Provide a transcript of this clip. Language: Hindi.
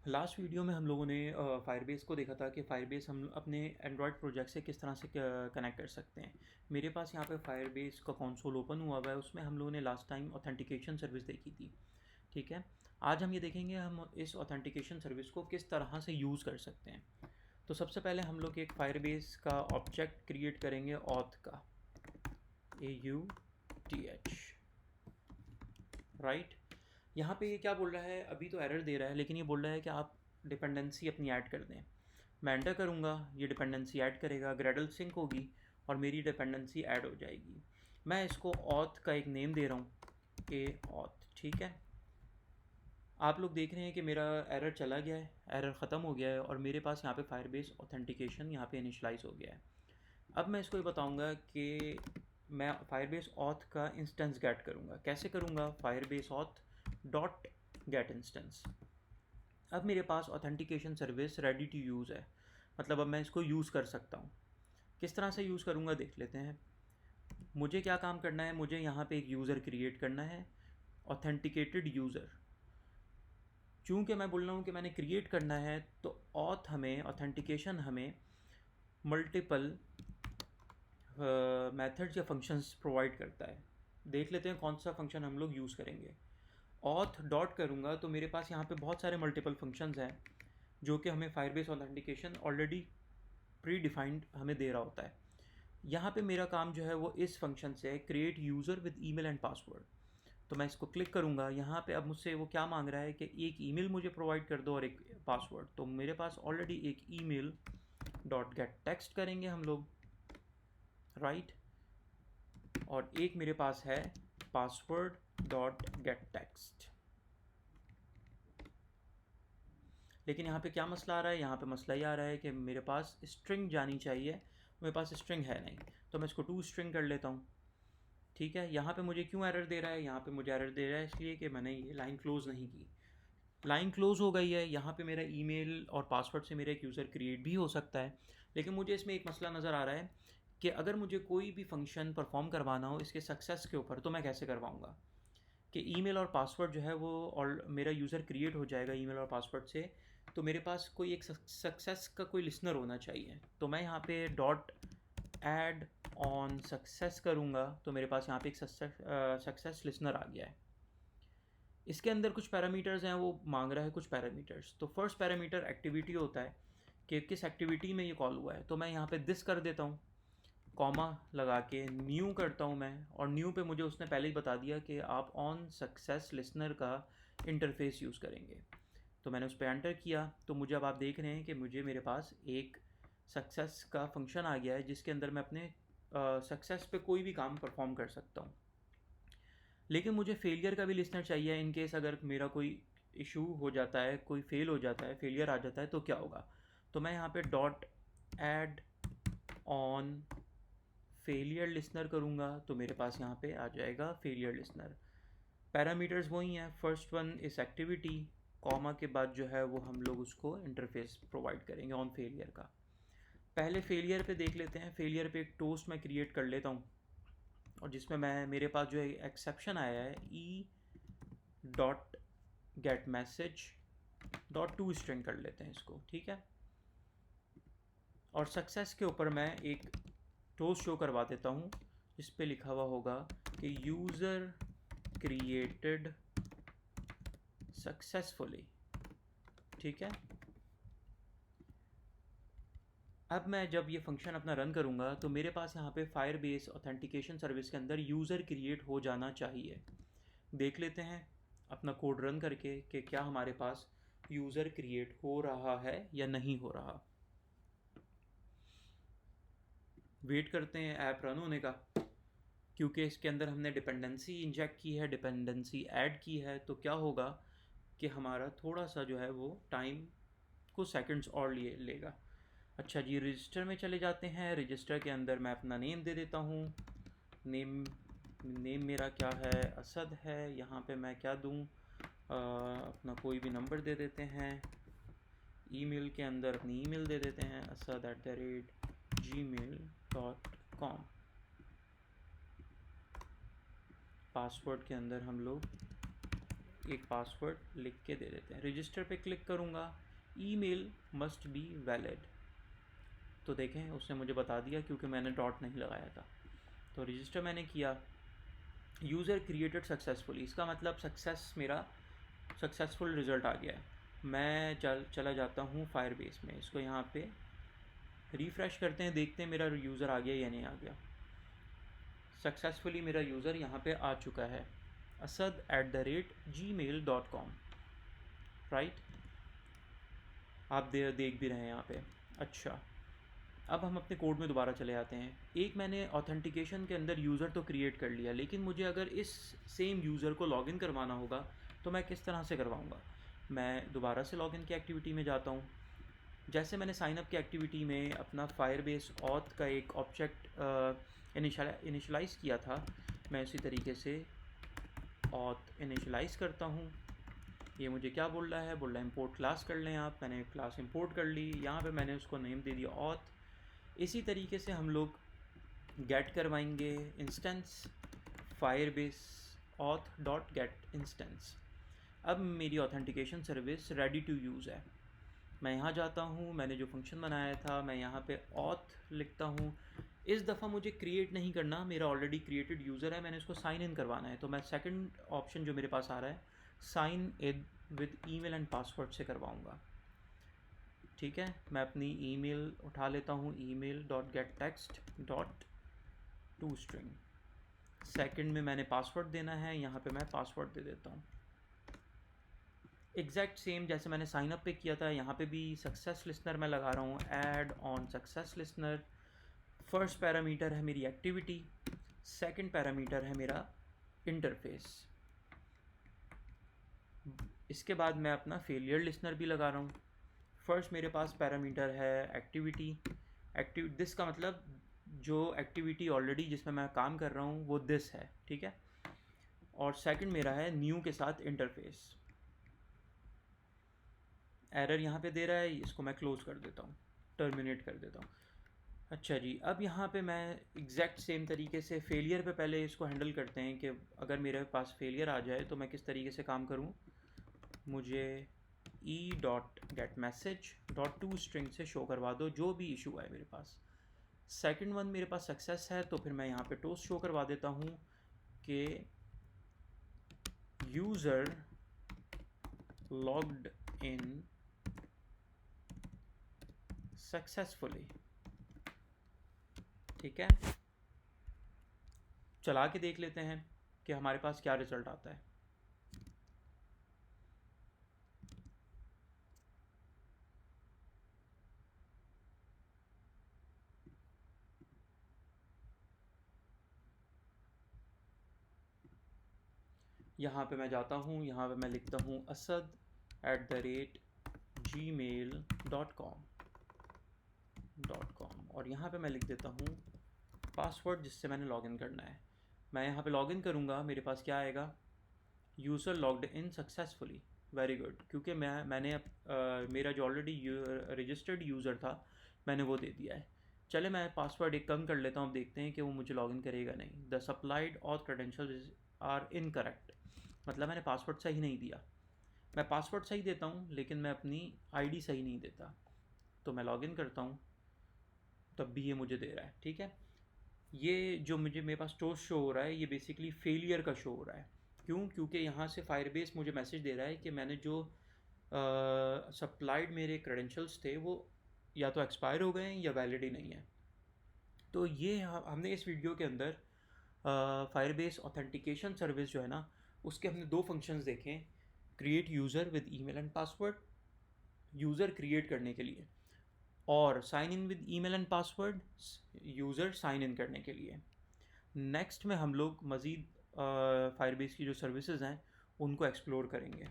लास्ट वीडियो में हम लोगों ने फायरबेस को देखा था कि फायरबेस हम अपने एंड्रॉयड प्रोजेक्ट से किस तरह से कनेक्ट कर सकते हैं। मेरे पास यहाँ पे फायरबेस का कंसोल ओपन हुआ हुआ है, उसमें हम लोगों ने लास्ट टाइम ऑथेंटिकेशन सर्विस देखी थी। ठीक है, आज हम ये देखेंगे हम इस ऑथेंटिकेशन सर्विस को किस तरह से यूज़ कर सकते हैं। तो सबसे पहले हम लोग एक फायरबेस का ऑब्जेक्ट क्रिएट करेंगे ऑथ का, AUTH, राइट। यहाँ पे ये क्या बोल रहा है, अभी तो एरर दे रहा है लेकिन ये बोल रहा है कि आप डिपेंडेंसी अपनी ऐड कर दें। मैं एंटर करूँगा, ये डिपेंडेंसी ऐड करेगा, ग्रेडल सिंक होगी और मेरी डिपेंडेंसी ऐड हो जाएगी। मैं इसको ऑथ का एक नेम दे रहा हूँ, ए ऑथ। ठीक है, आप लोग देख रहे हैं कि मेरा एरर चला गया है, एरर ख़त्म हो गया है और मेरे पास यहाँ पे फायरबेस ऑथेंटिकेशन यहाँ पे इनिशलाइज हो गया है। अब मैं इसको ये बताऊँगा कि मैं फायरबेस ऑथ का इंस्टेंस गेट करूँगा। कैसे करूँगा? Firebase auth dot get instance. अब मेरे पास authentication service ready to use है, मतलब अब मैं इसको यूज़ कर सकता हूँ। किस तरह से यूज़ करूँगा देख लेते हैं। मुझे क्या काम करना है, मुझे यहाँ पे एक यूज़र क्रिएट करना है, ऑथेंटिकेटेड यूज़र। चूँकि मैं बोल रहा हूँ कि मैंने क्रिएट करना है, तो ऑथ हमें, ऑथेंटिकेशन हमें मल्टीपल मेथड्स या फंक्शंस प्रोवाइड करता है। देख लेते हैं कौन सा फंक्शन हम लोग यूज़ करेंगे। ऑथ डॉट करूँगा तो मेरे पास यहाँ पे बहुत सारे मल्टीपल फंक्शंस हैं जो कि हमें Firebase authentication already pre defined हमें दे रहा होता है। यहाँ पे मेरा काम जो है वो इस फंक्शन से है, create user with email and password. तो मैं इसको क्लिक करूँगा, यहाँ पे अब मुझसे वो क्या मांग रहा है कि एक ईमेल मुझे प्रोवाइड कर दो और एक पासवर्ड। तो मेरे पास ऑलरेडी एक ईमेल डॉट गेट टेक्स्ट करेंगे हम लोग, राइट, और एक मेरे पास है पासवर्ड डॉट गेट टेक्स्ट। लेकिन यहाँ पे क्या मसला आ रहा है, यहाँ पे मसला ये आ रहा है कि मेरे पास स्ट्रिंग जानी चाहिए, मेरे पास स्ट्रिंग है नहीं। तो मैं इसको टू स्ट्रिंग कर लेता हूँ। ठीक है, यहाँ पे मुझे क्यों एरर दे रहा है, यहाँ पे मुझे एरर दे रहा है इसलिए कि मैंने ये लाइन क्लोज नहीं की। लाइन क्लोज हो गई है, यहाँ पे मेरा ईमेल और पासवर्ड से मेरा एक यूज़र क्रिएट भी हो सकता है। लेकिन मुझे इसमें एक मसला नज़र आ रहा है कि अगर मुझे कोई भी फंक्शन परफॉर्म करवाना हो इसके सक्सेस के ऊपर, तो मैं कैसे करवाऊँगा कि ईमेल और पासवर्ड जो है वो, और मेरा यूज़र क्रिएट हो जाएगा ईमेल और पासवर्ड से, तो मेरे पास कोई एक सक्सेस का कोई लिसनर होना चाहिए। तो मैं यहाँ पे डॉट ऐड ऑन सक्सेस करूँगा तो मेरे पास यहाँ पे एक सक्सेस लिसनर आ गया है। इसके अंदर कुछ पैरामीटर्स हैं, वो मांग रहा है कुछ पैरामीटर्स। तो फर्स्ट पैरामीटर एक्टिविटी होता है कि किस एक्टिविटी में ये कॉल हुआ है। तो मैं यहाँ पे दिस कर देता हूँ, कॉमा लगा के न्यू करता हूँ मैं, और न्यू पे मुझे उसने पहले ही बता दिया कि आप ऑन सक्सेस लिसनर का इंटरफेस यूज़ करेंगे। तो मैंने उस पर एंटर किया, तो मुझे अब आप देख रहे हैं कि मुझे मेरे पास एक सक्सेस का फंक्शन आ गया है जिसके अंदर मैं अपने सक्सेस पे कोई भी काम परफॉर्म कर सकता हूँ। लेकिन मुझे फेलियर का भी लिसनर चाहिए, इन केस अगर मेरा कोई इशू हो जाता है, कोई फेल हो जाता है, फेलियर आ जाता है तो क्या होगा। तो मैं यहाँ पे dot add on failure listener करूँगा तो मेरे पास यहाँ पे आ जाएगा फेलियर लिसनर। पैरामीटर्स वही हैं, फर्स्ट वन इस एक्टिविटी, कॉमा के बाद जो है वो हम लोग उसको इंटरफेस प्रोवाइड करेंगे ऑन फेलियर का। पहले फेलियर पे देख लेते हैं। फेलियर पे एक टोस्ट मैं क्रिएट कर लेता हूँ, और जिसमें मैं, मेरे पास जो है एक्सेप्शन आया है, E dot gate message dot to string कर लेते हैं इसको। ठीक है, और सक्सेस के ऊपर मैं एक टोस्ट शो करवा देता हूँ जिस पे लिखा हुआ होगा कि यूज़र क्रिएटेड सक्सेसफुली। ठीक है, अब मैं जब ये फंक्शन अपना रन करूँगा तो मेरे पास यहाँ पे फायरबेस ऑथेंटिकेशन सर्विस के अंदर यूज़र क्रिएट हो जाना चाहिए। देख लेते हैं अपना कोड रन करके कि क्या हमारे पास यूज़र क्रिएट हो रहा है या नहीं हो रहा। वेट करते हैं ऐप रन होने का, क्योंकि इसके अंदर हमने डिपेंडेंसी इंजेक्ट की है, डिपेंडेंसी ऐड की है। तो क्या होगा कि हमारा थोड़ा सा जो है वो टाइम, कुछ सेकंड्स और लिए लेगा। अच्छा जी, रजिस्टर में चले जाते हैं। रजिस्टर के अंदर मैं अपना नेम दे देता हूँ। नेम नेम मेरा क्या है, असद है। यहाँ पे मैं क्या दूँ, अपना कोई भी नंबर दे देते हैं। ईमेल के अंदर अपनी ईमेल दे देते हैं, asad@gmail.com। पासवर्ड के अंदर हम लोग एक पासवर्ड लिख के दे देते हैं। रजिस्टर पे क्लिक करूँगा, ईमेल मस्ट बी वैलिड। तो देखें उसने मुझे बता दिया क्योंकि मैंने डॉट नहीं लगाया था। तो रजिस्टर मैंने किया, यूज़र क्रिएटेड सक्सेसफुली, इसका मतलब सक्सेस मेरा सक्सेसफुल रिज़ल्ट आ गया है। मैं चला जाता हूँ फायरबेस में, इसको यहाँ पे रिफ़्रेश करते हैं, देखते हैं मेरा यूज़र आ गया या नहीं आ गया। सक्सेसफुली मेरा यूज़र यहाँ पे आ चुका है, asad@gmail.com, राइट। आप देख भी रहे हैं यहाँ पे। अच्छा, अब हम अपने कोड में दोबारा चले आते हैं। एक मैंने ऑथेंटिकेशन के अंदर यूज़र तो क्रिएट कर लिया, लेकिन मुझे अगर इस सेम यूज़र को लॉगिन करवाना होगा तो मैं किस तरह से करवाऊँगा। मैं दोबारा से लॉगिन की एक्टिविटी में जाता हूँ। जैसे मैंने साइनअप की एक्टिविटी में अपना फायरबेस ऑथ का एक ऑब्जेक्ट इनिशलाइज़ किया था, मैं उसी तरीके से ऑथ इनिशलाइज़ करता हूँ। ये मुझे क्या बोल रहा है, बोल रहा है इंपोर्ट क्लास कर लें आप। मैंने क्लास इंपोर्ट कर ली, यहाँ पे मैंने उसको नेम दे दिया ऑथ। इसी तरीके से हम लोग गेट करवाएंगे instance Firebase auth dot get instance. अब मेरी authentication service ready to use है। मैं यहाँ जाता हूँ, मैंने जो फंक्शन बनाया था मैं यहाँ पे ऑथ लिखता हूँ। इस दफ़ा मुझे क्रिएट नहीं करना, मेरा ऑलरेडी क्रिएटेड यूज़र है, मैंने उसको साइन इन करवाना है। तो मैं सेकंड ऑप्शन जो मेरे पास आ रहा है, sign in with email and password से करवाऊँगा। ठीक है, मैं अपनी ईमेल उठा लेता हूँ, email.gettext.toString। सेकंड में मैंने पासवर्ड देना है, यहाँ पे मैं पासवर्ड दे देता हूँ एग्जैक्ट सेम जैसे मैंने साइन अप पे किया था। यहाँ पे भी सक्सेस लिसनर मैं लगा रहा हूँ, add on success listener. First parameter है मेरी एक्टिविटी, सेकंड पैरामीटर है मेरा इंटरफेस। इसके बाद मैं अपना फेलियर लिसनर भी लगा रहा हूँ। फर्स्ट मेरे पास पैरामीटर है एक्टिविटी, दिस का मतलब जो एक्टिविटी ऑलरेडी जिसमें मैं काम कर रहा हूँ वो दिस है, ठीक है। और सेकंड मेरा है न्यू के साथ इंटरफेस। एरर यहाँ पे दे रहा है, इसको मैं क्लोज़ कर देता हूँ, टर्मिनेट कर देता हूँ। अच्छा जी, अब यहाँ पे मैं एग्जैक्ट सेम तरीके से फेलियर पे पहले इसको हैंडल करते हैं कि अगर मेरे पास फेलियर आ जाए तो मैं किस तरीके से काम करूँ। मुझे e.getMessage.toString से शो करवा दो जो भी इशू है मेरे पास। सेकंड वन मेरे पास सक्सेस है, तो फिर मैं यहाँ पे टोस्ट शो करवा देता हूँ कि यूज़र लॉग्ड इन सक्सेसफुली। ठीक है, चला के देख लेते हैं कि हमारे पास क्या रिज़ल्ट आता है। यहाँ पे मैं जाता हूँ, यहाँ पे मैं लिखता हूँ asad@gmail.com और यहाँ पे मैं लिख देता हूँ पासवर्ड जिससे मैंने लॉगिन करना है। मैं यहाँ पे लॉगिन करूँगा, मेरे पास क्या आएगा, user logged in successfully. Very good, क्योंकि मैंने मेरा जो ऑलरेडी रजिस्टर्ड यूज़र था मैंने वो दे दिया है। चले मैं पासवर्ड एक कम कर लेता हूँ, देखते हैं कि वो मुझे लॉगिन करेगा नहीं। The supplied auth credentials are incorrect, मतलब मैंने पासवर्ड सही नहीं दिया। मैं पासवर्ड सही देता हूँ लेकिन मैं अपनी आईडी सही नहीं देता। तो मैं लॉगिन करता हूँ, तब भी ये मुझे दे रहा है। ठीक है, ये जो मेरे पास टोस्ट शो हो रहा है ये बेसिकली फेलियर का शो हो रहा है। क्यों? क्योंकि यहाँ से फायरबेस मुझे मैसेज दे रहा है कि मैंने जो सप्लाइड मेरे क्रेडेंशियल्स थे वो या तो एक्सपायर हो गए हैं या वैलिड ही नहीं है। तो ये हमने इस वीडियो के अंदर फायरबेस ऑथेंटिकेशन सर्विस जो है ना, उसके हमने दो फंक्शंस देखे। Create user with email and password, user create करने के लिए, और sign in with email and password, user sign in करने के लिए। नेक्स्ट में हम लोग मज़ीद फायरबेस की जो सर्विसेज हैं उनको एक्सप्लोर करेंगे।